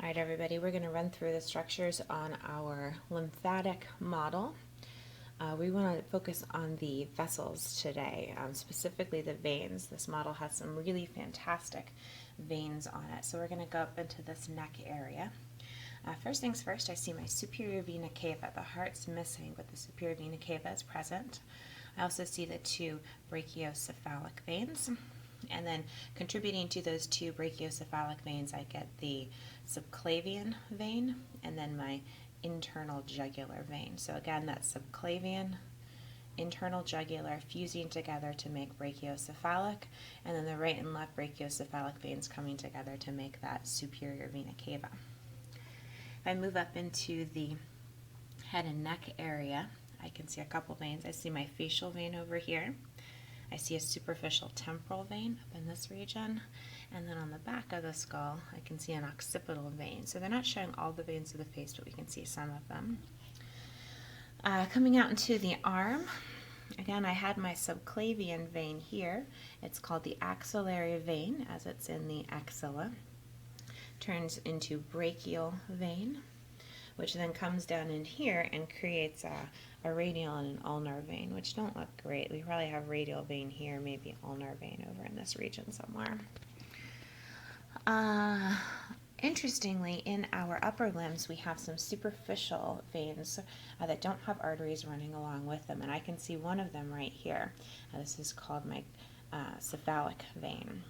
All right, everybody, we're going to run through the structures on our lymphatic model. We want to focus on the vessels today, specifically the veins. This model has some really fantastic veins on it. So we're going to go up into this neck area. First things first, I see my superior vena cava. The heart's missing, but the superior vena cava is present. I also see the two brachiocephalic veins. And then contributing to those two brachiocephalic veins, I get the subclavian vein and then my internal jugular vein. So again, that's subclavian, internal jugular fusing together to make brachiocephalic, and then the right and left brachiocephalic veins coming together to make that superior vena cava. If I move up into the head and neck area, I can see a couple veins. I see my facial vein over here. I see a superficial temporal vein up in this region, and then on the back of the skull I can see an occipital vein. So they're not showing all the veins of the face, but we can see some of them. Coming out into the arm, again I had my subclavian vein here. It's called the axillary vein as it's in the axilla. Turns into brachial vein, which then comes down in here and creates a radial and an ulnar vein, which don't look great. We probably have radial vein here, maybe ulnar vein over in this region somewhere. Interestingly, in our upper limbs, we have some superficial veins that don't have arteries running along with them, and I can see one of them right here. This is called my cephalic vein.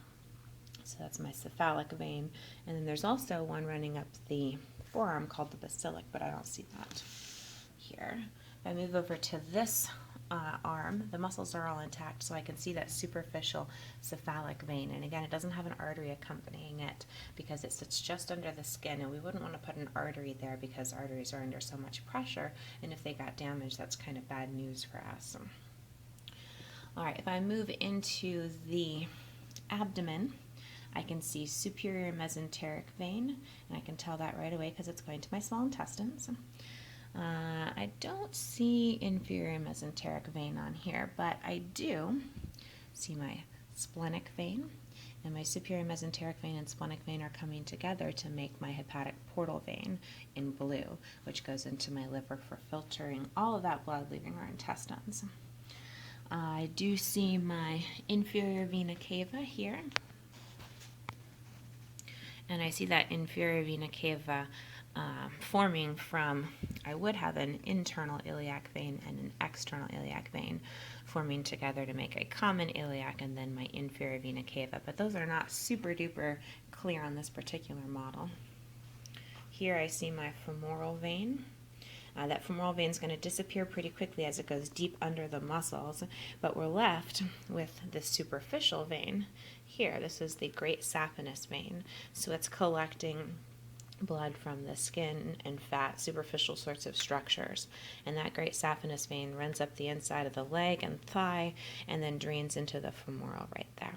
So that's my cephalic vein, and then there's also one running up the forearm called the basilic, but I don't see that here. If I move over to this arm, the muscles are all intact, so I can see that superficial cephalic vein, and again, it doesn't have an artery accompanying it because it sits just under the skin, and we wouldn't want to put an artery there because arteries are under so much pressure, and if they got damaged, that's kind of bad news for us. All right, if I move into the abdomen, I can see superior mesenteric vein, and I can tell that right away because it's going to my small intestines. I don't see inferior mesenteric vein on here, but I do see my splenic vein, and my superior mesenteric vein and splenic vein are coming together to make my hepatic portal vein in blue, which goes into my liver for filtering all of that blood leaving our intestines. I do see my inferior vena cava here, and I see that inferior vena cava forming from, I would have an internal iliac vein and an external iliac vein forming together to make a common iliac and then my inferior vena cava, but those are not super duper clear on this particular model. Here I see my femoral vein. That femoral vein is going to disappear pretty quickly as it goes deep under the muscles, but we're left with the superficial vein here. This is the great saphenous vein, so it's collecting blood from the skin and fat, superficial sorts of structures, and that great saphenous vein runs up the inside of the leg and thigh and then drains into the femoral right there.